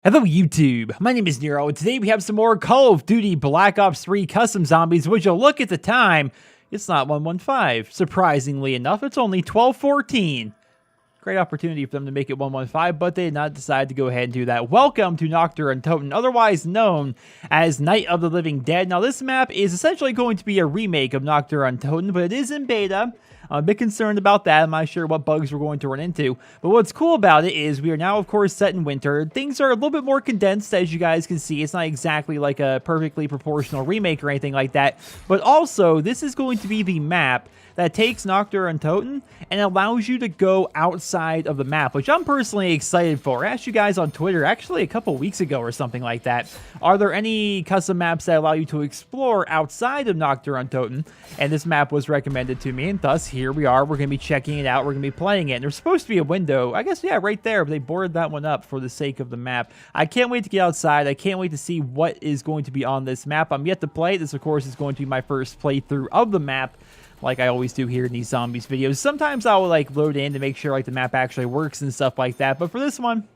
Hello YouTube, my name is Nero, and today we have some more Call of Duty Black Ops 3 Custom Zombies, which you'll look at the time, it's not 115. Surprisingly enough, it's only 12:14. Great opportunity for them to make it 115, but they did not decide to go ahead and do that. Welcome to Nacht der Untoten, otherwise known as Night of the Living Dead. Now this map is essentially going to be a remake of Nacht der Untoten, but it is in beta. I'm a bit concerned about that. I'm not sure what bugs we're going to run into. But what's cool about it is we are now, of course, set in winter. Things are a little bit more condensed, as you guys can see. It's not exactly like a perfectly proportional remake or anything like that. But also, this is going to be the map that takes Nacht der Untoten and allows you to go outside of the map, which I'm personally excited for. I asked you guys on Twitter, actually a couple weeks ago or something like that, are there any custom maps that allow you to explore outside of Nacht der Untoten? And this map was recommended to me, and thus here we are. We're going to be checking it out. We're going to be playing it. And there's supposed to be a window, I guess, yeah, right there. But they boarded that one up for the sake of the map. I can't wait to get outside. I can't wait to see what is going to be on this map. I'm yet to play. This, of course, is going to be my first playthrough of the map, like I always do here in these zombies videos. Sometimes I will like load in to make sure like the map actually works and stuff like that. But for this one,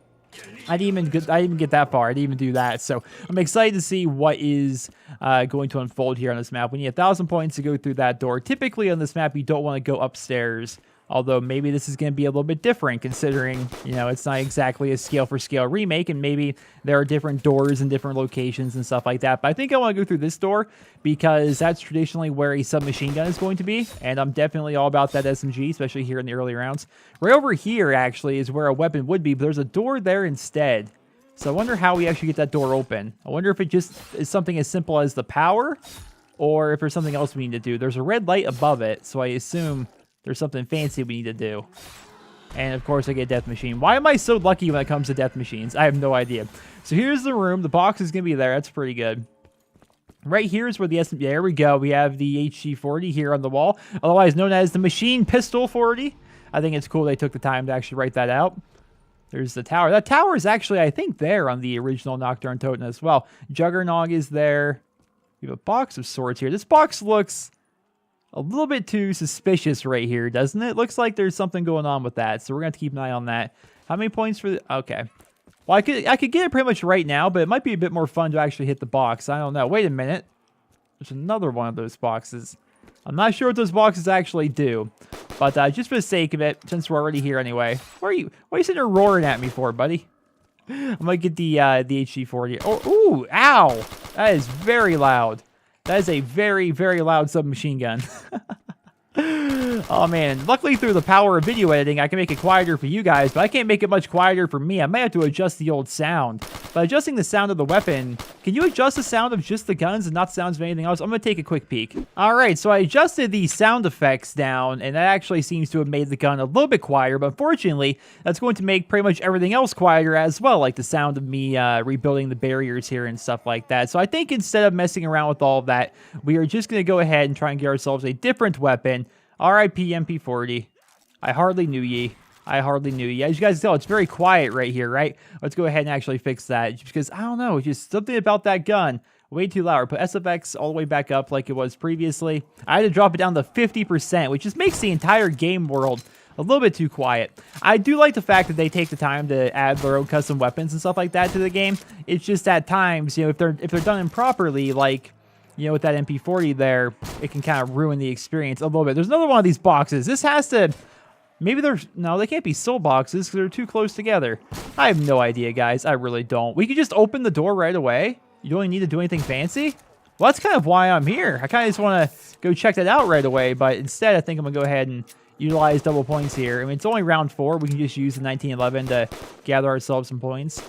I didn't even get that far. I didn't even do that. So I'm excited to see what is going to unfold here on this map. We need 1,000 points to go through that door. Typically on this map, you don't want to go upstairs. Although maybe this is going to be a little bit different considering, you know, it's not exactly a scale-for-scale remake, and maybe there are different doors in different locations and stuff like that. But I think I want to go through this door because that's traditionally where a submachine gun is going to be, and I'm definitely all about that SMG, especially here in the early rounds. Right over here, actually, is where a weapon would be, but there's a door there instead. So I wonder how we actually get that door open. I wonder if it just is something as simple as the power, or if there's something else we need to do. There's a red light above it, so I assume there's something fancy we need to do. And of course I get death machine. Why am I so lucky when it comes to death machines? I have no idea. So here's the room. The box is going to be there. That's pretty good. Right here is where the SMG... There we go. We have the HG40 here on the wall. Otherwise known as the Machine Pistol 40. I think it's cool they took the time to actually write that out. There's the tower. That tower is actually, I think, there on the original Nacht der Untoten as well. Juggernog is there. We have a box of swords here. This box looks a little bit too suspicious right here, doesn't it? Looks like there's something going on with that, so we're going to have to keep an eye on that. How many points for the... Okay. Well, I could get it pretty much right now, but it might be a bit more fun to actually hit the box. I don't know. Wait a minute. There's another one of those boxes. I'm not sure what those boxes actually do, but just for the sake of it, since we're already here anyway. What are you sitting there roaring at me for, buddy? I'm going to get the HG40. Oh, ooh, ow! That is very loud. That is a very, very loud submachine gun. Oh man, luckily through the power of video editing, I can make it quieter for you guys, but I can't make it much quieter for me. I might have to adjust the old sound. By adjusting the sound of the weapon, can you adjust the sound of just the guns and not sounds of anything else? I'm going to take a quick peek. Alright, so I adjusted the sound effects down, and that actually seems to have made the gun a little bit quieter, but unfortunately, that's going to make pretty much everything else quieter as well, like the sound of me rebuilding the barriers here and stuff like that. So I think instead of messing around with all of that, we are just going to go ahead and try and get ourselves a different weapon. RIP MP40. I hardly knew ye. I hardly knew ye. As you guys can tell, it's very quiet right here, right? Let's go ahead and actually fix that. Because, I don't know, just something about that gun. Way too loud. Put SFX all the way back up like it was previously. I had to drop it down to 50%, which just makes the entire game world a little bit too quiet. I do like the fact that they take the time to add their own custom weapons and stuff like that to the game. It's just at times, you know, if they're done improperly, like, you know, with that MP40 there, it can kind of ruin the experience a little bit. There's another one of these boxes. This has to... Maybe there's... No, they can't be soul boxes because they're too close together. I have no idea, guys. I really don't. We could just open the door right away. You don't even need to do anything fancy. Well, that's kind of why I'm here. I kind of just want to go check that out right away, but instead I think I'm going to go ahead and utilize double points here. I mean, it's only round 4. We can just use the 1911 to gather ourselves some points.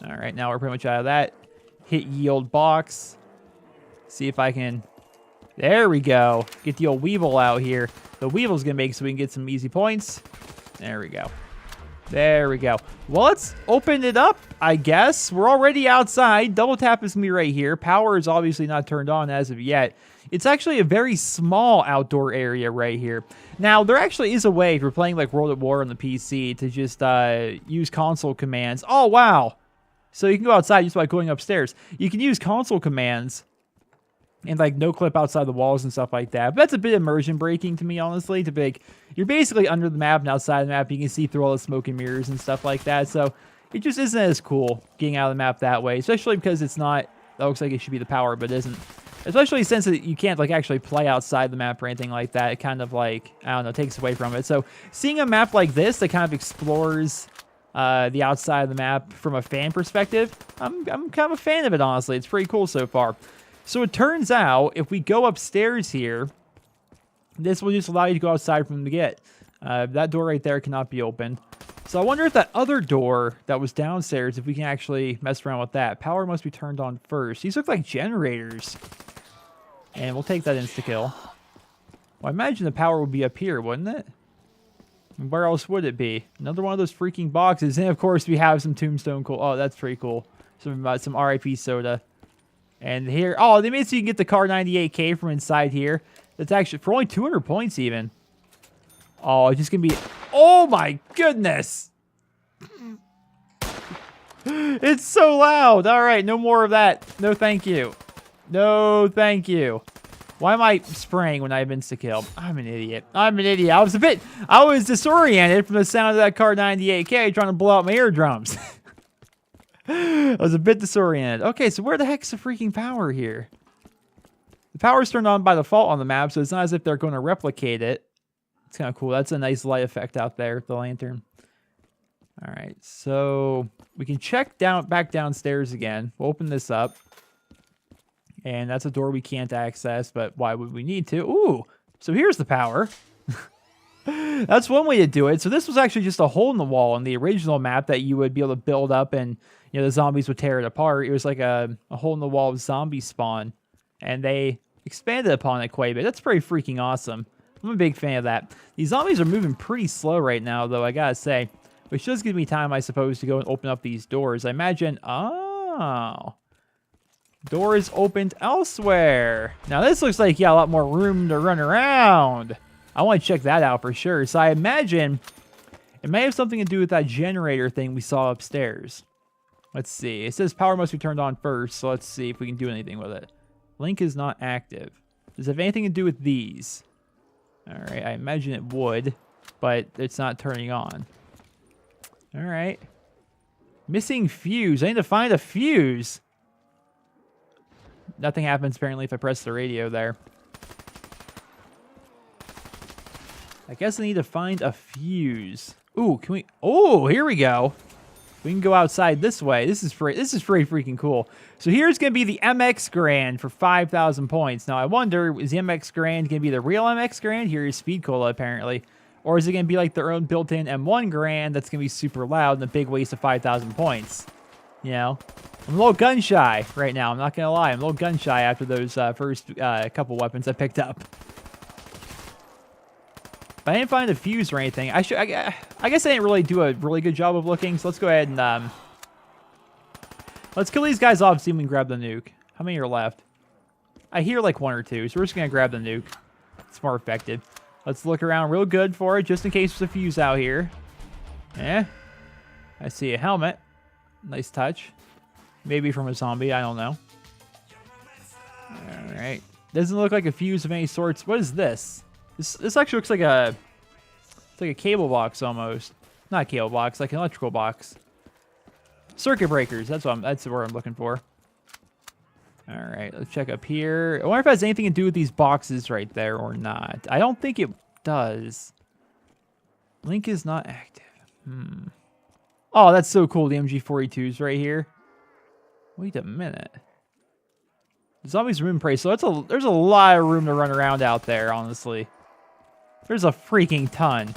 All right, now we're pretty much out of that. Hit ye old box. See if I can... There we go. Get the old Weevil out here. The Weevil's going to make so we can get some easy points. There we go. There we go. Well, let's open it up, I guess. We're already outside. Double tap is going to be right here. Power is obviously not turned on as of yet. It's actually a very small outdoor area right here. Now, there actually is a way, if you're playing like World at War on the PC, to just use console commands. Oh, wow. So you can go outside just by going upstairs. You can use console commands and like no clip outside the walls and stuff like that. But that's a bit immersion breaking to me, honestly. To be like, you're basically under the map and outside the map. You can see through all the smoke and mirrors and stuff like that. So it just isn't as cool getting out of the map that way, especially because it's not, that looks like it should be the power, but it isn't. Especially since you can't like actually play outside the map or anything like that. It kind of like, I don't know, takes away from it. So seeing a map like this that kind of explores the outside of the map from a fan perspective, I'm kind of a fan of it, honestly. It's pretty cool so far. So it turns out if we go upstairs here, this will just allow you to go outside from the get. That door right there cannot be opened. So I wonder if that other door that was downstairs, if we can actually mess around with that. Power must be turned on first. These look like generators. And we'll take that insta-kill. Well, I imagine the power would be up here, wouldn't it? And where else would it be? Another one of those freaking boxes. And, of course, we have some tombstone coal. Oh, that's pretty cool. Some RIP soda. And here... Oh, they made so you can get the Car 98K from inside here. That's actually... For only 200 points, even. Oh, it's just going to be... Oh, my goodness! It's so loud! Alright, no more of that. No, thank you. No, thank you. Why am I spraying when I have insta-kill? I'm an idiot. I'm an idiot. I was disoriented from the sound of that Car 98K trying to blow out my eardrums. I was a bit disoriented. Okay, so where the heck's the freaking power here? The power's turned on by default on the map, so it's not as if they're going to replicate it. It's kind of cool. That's a nice light effect out there with the lantern. All right, so we can check back downstairs again. We'll open this up. And that's a door we can't access, but why would we need to? Ooh, so here's the power. That's one way to do it. So this was actually just a hole in the wall in the original map that you would be able to build up and, you know, the zombies would tear it apart. It was like a hole in the wall of zombie spawn. And they expanded upon it quite a bit. That's pretty freaking awesome. I'm a big fan of that. These zombies are moving pretty slow right now, though, I gotta say. Which does give me time, I suppose, to go and open up these doors. I imagine... Oh... Door is opened elsewhere. Now, this looks like, yeah, a lot more room to run around. I want to check that out for sure. So I imagine it may have something to do with that generator thing we saw upstairs. Let's see. It says power must be turned on first, so let's see if we can do anything with it. Link is not active. Does it have anything to do with these? All right, I imagine it would, but it's not turning on. All right. Missing fuse. I need to find a fuse. Nothing happens, apparently, if I press the radio there. I guess I need to find a fuse. Ooh, can we... Oh, here we go. We can go outside this way. This is pretty freaking cool. So here's going to be the MX Grand for 5,000 points. Now, I wonder, is the MX Grand going to be the real MX Grand? Here is Speed Cola, apparently. Or is it going to be like their own built-in M1 Grand that's going to be super loud and a big waste of 5,000 points? You know? I'm a little gun-shy right now. I'm not going to lie. I'm a little gun-shy after those first couple weapons I picked up. But I didn't find a fuse or anything. I guess I didn't really do a really good job of looking, so let's go ahead and... let's kill these guys off and see if we can grab the nuke. How many are left? I hear like 1 or 2, so we're just going to grab the nuke. It's more effective. Let's look around real good for it, just in case there's a fuse out here. Eh. I see a helmet. Nice touch. Maybe from a zombie, I don't know. Alright. Doesn't look like a fuse of any sorts. What is this? This actually looks like a... It's like a cable box almost. Not a cable box, like an electrical box. Circuit breakers, that's what that's the word I'm looking for. Alright, let's check up here. I wonder if it has anything to do with these boxes right there or not. I don't think it does. Link is not active. Oh, that's so cool, the MG42's right here. Wait a minute. The zombies are moving pretty slow. There's a lot of room to run around out there, honestly. There's a freaking ton.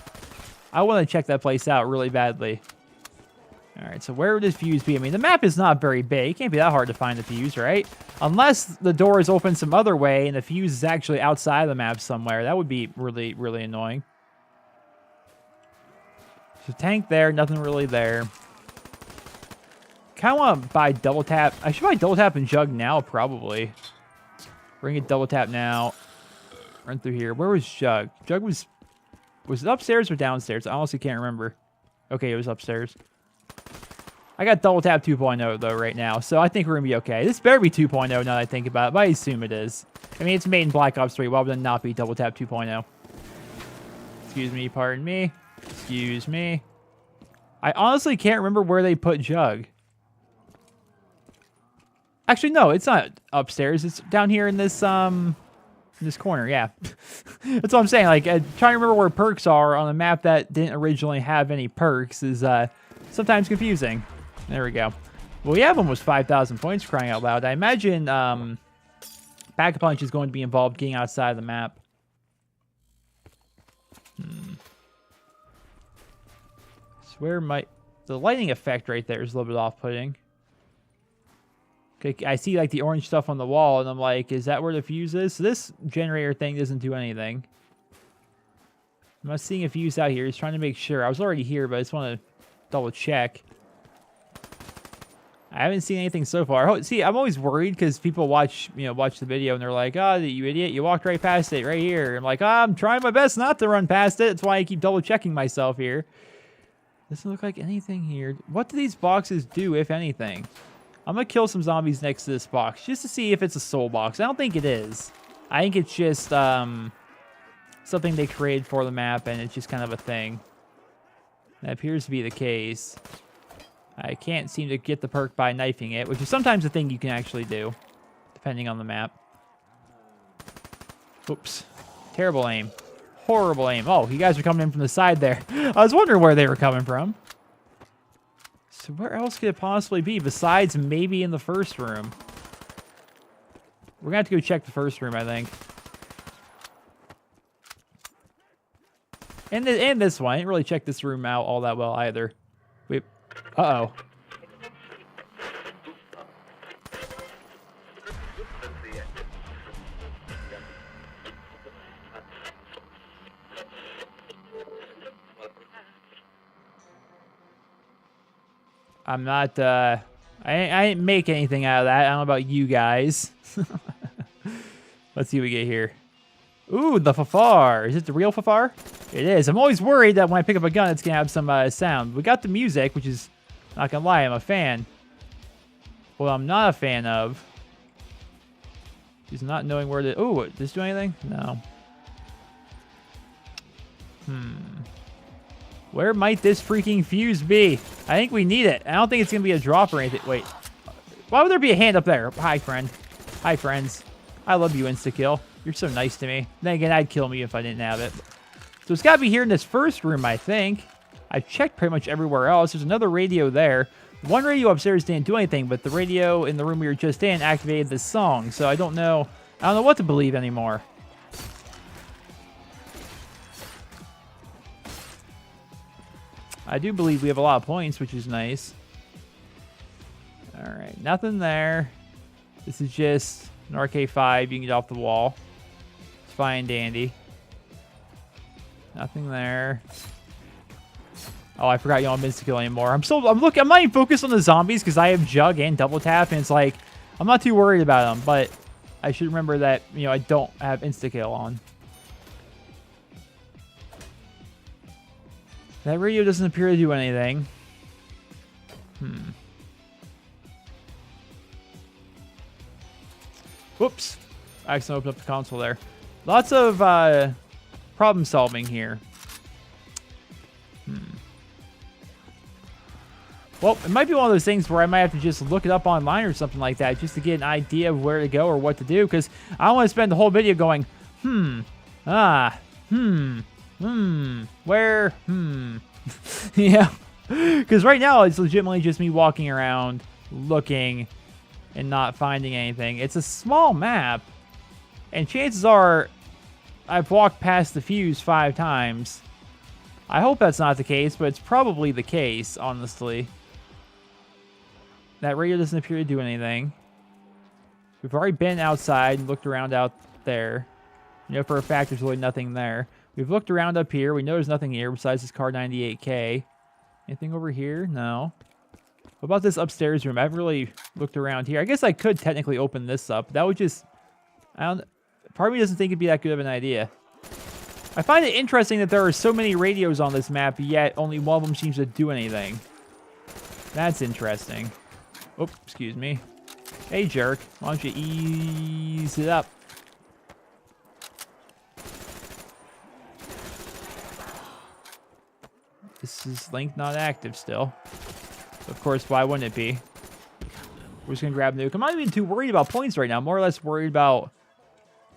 I want to check that place out really badly. Alright, so where would this fuse be? I mean, the map is not very big. It can't be that hard to find the fuse, right? Unless the door is open some other way and the fuse is actually outside of the map somewhere. That would be really, really annoying. So tank there, nothing really there. Kind of want to buy double tap. I should buy double tap and jug now, probably. Bring it double tap now. Run through here. Where was jug? Jug was it upstairs or downstairs? I honestly can't remember. Okay, it was upstairs. I got double tap 2.0 though right now, so I think we're gonna be okay. This better be 2.0 now that I think about it, but I assume it is. I mean, it's made in Black Ops 3. Why would it not be double tap 2.0? Excuse me, pardon me. Excuse me. I honestly can't remember where they put Jug. Actually, no, it's not upstairs. It's down here in this corner, yeah. That's what I'm saying. Like, trying to remember where perks are on a map that didn't originally have any perks is sometimes confusing. There we go. Well, we have almost 5,000 points, crying out loud. I imagine Pack-a-Punch is going to be involved getting outside of the map. Where might... The lighting effect right there is a little bit off-putting. Okay, I see like the orange stuff on the wall, and I'm like, is that where the fuse is? So this generator thing doesn't do anything. I'm not seeing a fuse out here. He's trying to make sure. I was already here, but I just want to double check. I haven't seen anything so far. See, I'm always worried because people watch the video and they're like, "Oh, you idiot! You walked right past it, right here." I'm like, "Oh, I'm trying my best not to run past it. That's why I keep double checking myself here." Doesn't look like anything here. What do these boxes do, if anything? I'm gonna kill some zombies next to this box just to see if it's a soul box. I don't think it is. I think it's just something they created for the map, and it's just kind of a thing. That appears to be the case. I can't seem to get the perk by knifing it, which is sometimes a thing you can actually do, depending on the map. Oops. Terrible aim. Horrible aim. Oh, you guys are coming in from the side there. I was wondering where they were coming from. So where else could it possibly be besides maybe in the first room? We're gonna have to go check the first room, I think. And this one. I didn't really check this room out all that well either. Wait. Uh-oh. I'm not, I didn't make anything out of that. I don't know about you guys. Let's see what we get here. Ooh, the Fafar. Is it the real Fafar? It is. I'm always worried that when I pick up a gun, it's going to have some sound. We got the music, which is, not going to lie, I'm a fan. What I'm not a fan of is not knowing where to... Ooh, does this do anything? No. Where might this freaking fuse be? I think we need it. I don't think it's going to be a drop or anything. Wait. Why would there be a hand up there? Hi, friend. Hi, friends. I love you, insta-kill. You're so nice to me. Then again, I'd kill me if I didn't have it. So it's got to be here in this first room, I think. I've checked pretty much everywhere else. There's another radio there. One radio upstairs didn't do anything, but the radio in the room we were just in activated this song. So I don't know what to believe anymore. I do believe we have a lot of points, which is nice. Alright, nothing there. This is just an RK5. You can get off the wall. It's fine and dandy. Nothing there. Oh, I forgot you don't have insta-kill anymore. I'm not even focused on the zombies because I have Jug and Double Tap, and it's like, I'm not too worried about them, but I should remember that, I don't have insta-kill on. That radio doesn't appear to do anything. Whoops. I accidentally opened up the console there. Lots of problem solving here. Well, it might be one of those things where I might have to just look it up online or something like that just to get an idea of where to go or what to do, because I don't want to spend the whole video going, where, yeah. Because right now, it's legitimately just me walking around, looking, and not finding anything. It's a small map, and chances are I've walked past the fuse 5 times. I hope that's not the case, but it's probably the case, honestly. That radio doesn't appear to do anything. We've already been outside and looked around out there. For a fact there's really nothing there. We've looked around up here. We know there's nothing here besides this car 98K. Anything over here? No. What about this upstairs room? I haven't really looked around here. I guess I could technically open this up. That would just... part of me doesn't think it'd be that good of an idea. I find it interesting that there are so many radios on this map, yet only one of them seems to do anything. That's interesting. Oh, excuse me. Hey, jerk. Why don't you ease it up? This this is link not active still. Of course, why wouldn't it be? We're just going to grab nuke. I'm not even too worried about points right now. More or less worried about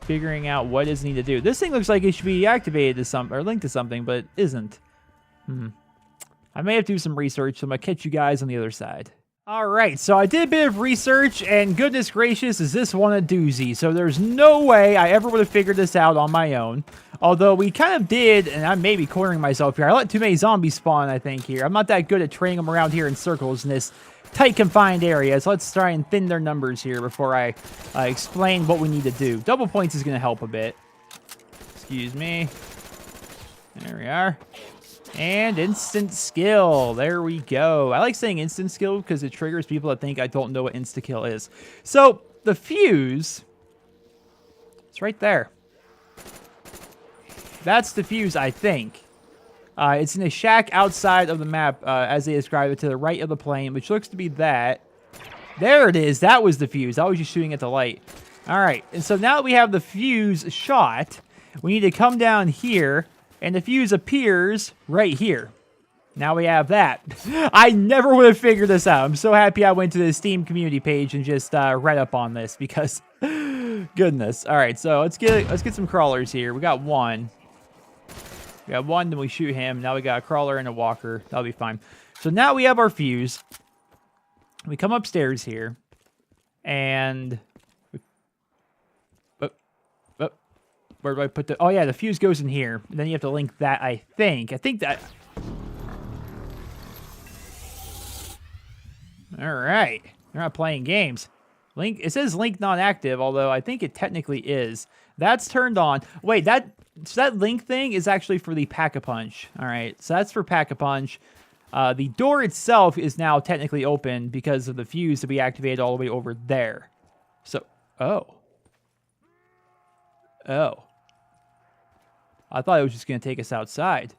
figuring out what is needed to do. This thing looks like it should be activated to some or linked to something, but it isn't. I may have to do some research, so I'm going to catch you guys on the other side. All right, so I did a bit of research, and goodness gracious, is this one a doozy. So there's no way I ever would have figured this out on my own. Although we kind of did, and I may be cornering myself here. I let too many zombies spawn, I think, here. I'm not that good at training them around here in circles in this tight, confined area. So let's try and thin their numbers here before I explain what we need to do. Double points is going to help a bit. Excuse me. There we are. And instant skill. There we go. I like saying instant skill because it triggers people that think I don't know what insta-kill is. So the fuse, it's right there. That's the fuse, I think. It's in a shack outside of the map, as they describe it, to the right of the plane, which looks to be that. There it is. That was the fuse. I was just shooting at the light. All right. And so now that we have the fuse shot, we need to come down here. And the fuse appears right here. Now we have that. I never would have figured this out. I'm so happy I went to the Steam community page and just read up on this because, goodness. All right, so let's get some crawlers here. We got one. We got one, then we shoot him. Now we got a crawler and a walker. That'll be fine. So now we have our fuse. We come upstairs here, and where do I put the... Oh, yeah, the fuse goes in here. Then you have to link that, I think. I think that... All right. They're not playing games. Link. It says link not active, although I think it technically is. That's turned on. Wait, so that link thing is actually for the Pack-a-Punch. All right, so that's for Pack-a-Punch. The door itself is now technically open because of the fuse to be activated all the way over there. So... Oh. I thought it was just going to take us outside.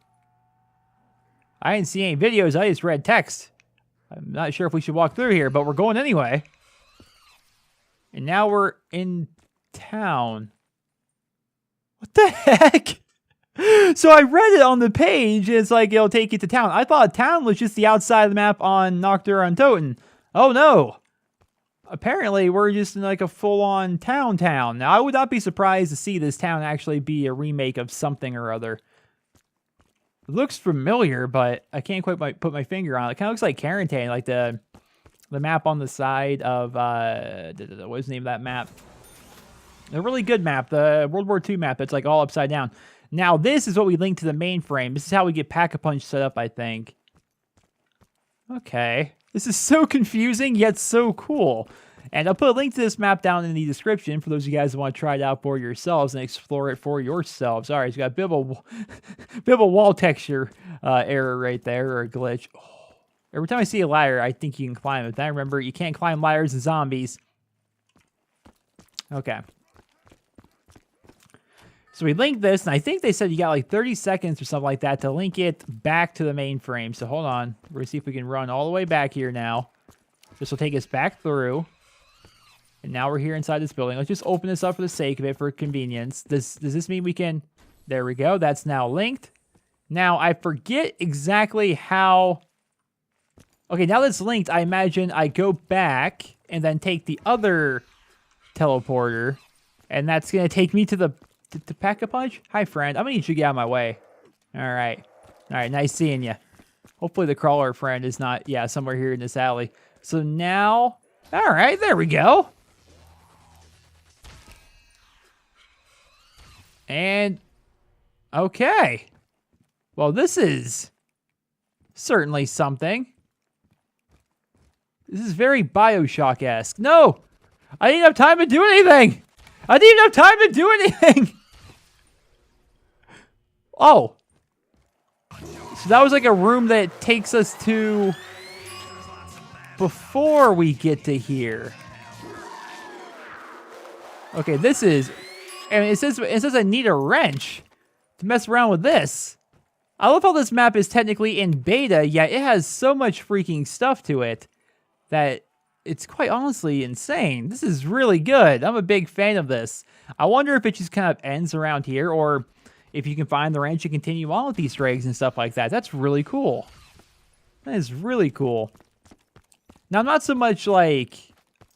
I didn't see any videos. I just read text. I'm not sure if we should walk through here, but we're going anyway. And now we're in town. What the heck? So I read it on the page. And it's like, it'll take you to town. I thought town was just the outside of the map on Nacht der Untoten. Oh, no. Apparently, we're just in like a full-on town. Now, I would not be surprised to see this town actually be a remake of something or other. It looks familiar, but I can't quite put my finger on it. It kind of looks like Quarantine, like the map on the side of, what's the name of that map? A really good map, the World War II map that's like all upside down. Now, this is what we link to the mainframe. This is how we get Pack-a-Punch set up, I think. Okay. This is so confusing, yet so cool. And I'll put a link to this map down in the description for those of you guys who want to try it out for yourselves and explore it for yourselves. All right, it's got a bit of a wall texture error right there, or a glitch. Oh. Every time I see a ladder, I think you can climb it. Then I remember you can't climb ladders in zombies. Okay. So we linked this, and I think they said you got like 30 seconds or something like that to link it back to the mainframe. So hold on. We're going to see if we can run all the way back here now. This will take us back through. And now we're here inside this building. Let's just open this up for the sake of it for convenience. Does this mean we can... There we go. That's now linked. Now, I forget exactly how... Okay, now that's linked, I imagine I go back and then take the other teleporter. And that's going to take me to the... To Pack-a-Punch? Hi, friend. I'm going to need you to get out of my way. All right. All right, nice seeing you. Hopefully the crawler friend is not, yeah, somewhere here in this alley. So now... All right, there we go. And... Okay. Well, this is... certainly something. This is very Bioshock-esque. No! I didn't have time to do anything! I didn't even have time to do anything! Oh. So that was like a room that takes us to... before we get to here. Okay, this is... I mean, it says I need a wrench to mess around with this. I love how this map is technically in beta, yet it has so much freaking stuff to it that it's quite honestly insane. This is really good. I'm a big fan of this. I wonder if it just kind of ends around here, or if you can find the wrench and continue on with Easter eggs and stuff like that. That's really cool. That is really cool. Now, I'm not so much like,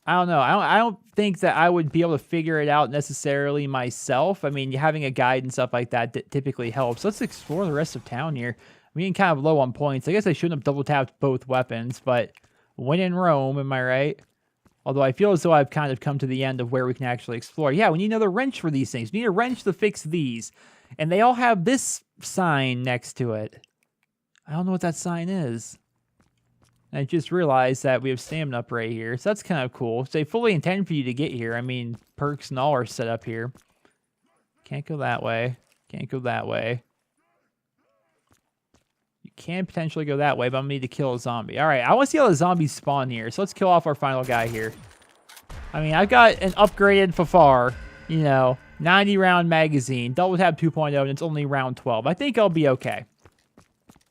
I don't know. I don't think that I would be able to figure it out necessarily myself. I mean, having a guide and stuff like that typically helps. Let's explore the rest of town here. I'm getting kind of low on points. I guess I shouldn't have double tapped both weapons, but when in Rome, am I right? Although I feel as though I've kind of come to the end of where we can actually explore. Yeah, we need another wrench for these things. We need a wrench to fix these. And they all have this sign next to it. I don't know what that sign is. And I just realized that we have stamina up right here. So that's kind of cool. So they fully intend for you to get here. I mean, perks and all are set up here. Can't go that way. Can't go that way. You can potentially go that way, but I'm going to need to kill a zombie. All right, I want to see how the zombies spawn here. So let's kill off our final guy here. I mean, I've got an upgraded Fafar, you know, 90-round magazine, double tap 2.0, and it's only round 12. I think I'll be okay.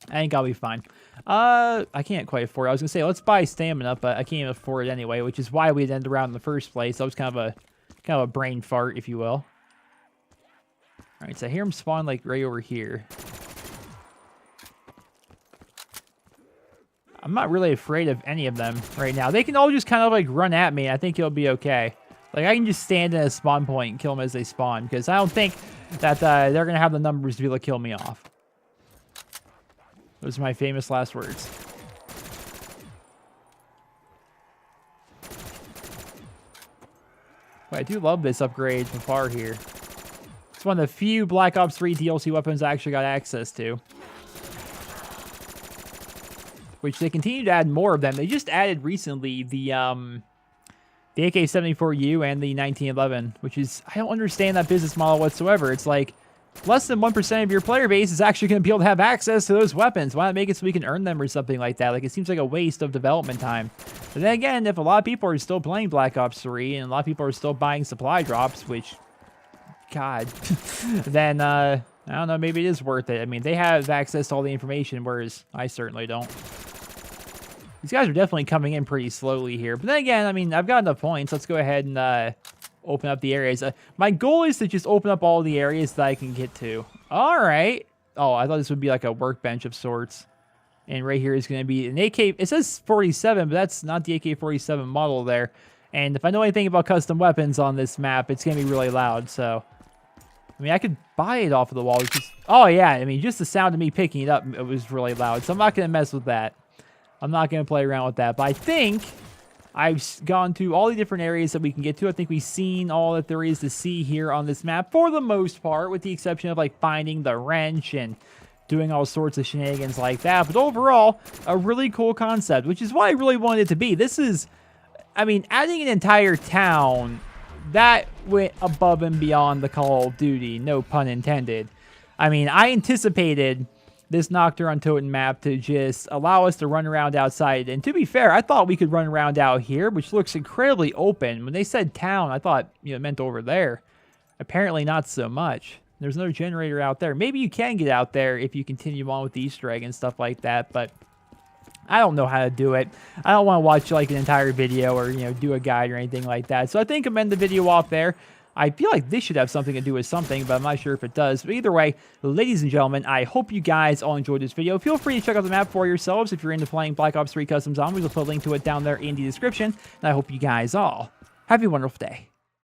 I think I'll be fine. I can't quite afford it. I was going to say, let's buy stamina, but I can't even afford it anyway, which is why we ended the round in the first place. That was kind of a brain fart, if you will. All right, so I hear him spawn, like, right over here. I'm not really afraid of any of them right now. They can all just kind of, like, run at me. I think it'll be okay. Like, I can just stand in a spawn point and kill them as they spawn, because I don't think that they're going to have the numbers to be able to kill me off. Those are my famous last words. But I do love this upgrade from far here. It's one of the few Black Ops 3 DLC weapons I actually got access to. Which they continue to add more of them. They just added recently the AK-74U and the 1911, which is, I don't understand that business model whatsoever. It's like, less than 1% of your player base is actually going to be able to have access to those weapons. Why not make it so we can earn them or something like that? Like, it seems like a waste of development time. But then again, if a lot of people are still playing Black Ops 3 and a lot of people are still buying supply drops, which, God, then, I don't know, maybe it is worth it. I mean, they have access to all the information, whereas I certainly don't. These guys are definitely coming in pretty slowly here. But then again, I mean, I've got enough points. Let's go ahead and, open up the areas. My goal is to just open up all the areas that I can get to. All right. Oh, I thought this would be like a workbench of sorts. And right here is going to be an AK. It says 47, but that's not the AK-47 model there. And if I know anything about custom weapons on this map, it's going to be really loud. So, I mean, I could buy it off of the wall. Oh, yeah. I mean, just the sound of me picking it up, it was really loud. So I'm not going to mess with that. I'm not going to play around with that. But I think I've gone to all the different areas that we can get to. I think we've seen all that there is to see here on this map for the most part, with the exception of like finding the wrench and doing all sorts of shenanigans like that. But overall, a really cool concept, which is what I really wanted it to be. This is, I mean, adding an entire town, that went above and beyond the Call of Duty, no pun intended. I mean, I anticipated this Nacht der Untoten map to just allow us to run around outside. And to be fair, I thought we could run around out here, which looks incredibly open. When they said town, I thought, you know, it meant over there. Apparently not so much. There's another generator out there. Maybe you can get out there if you continue on with the Easter egg and stuff like that, but I don't know how to do it. I don't want to watch like an entire video or, you know, do a guide or anything like that. So I think I'm end the video off there. I feel like this should have something to do with something, but I'm not sure if it does. But either way, ladies and gentlemen, I hope you guys all enjoyed this video. Feel free to check out the map for yourselves if you're into playing Black Ops 3 Custom Zombies. I'll put a link to it down there in the description. And I hope you guys all have a wonderful day.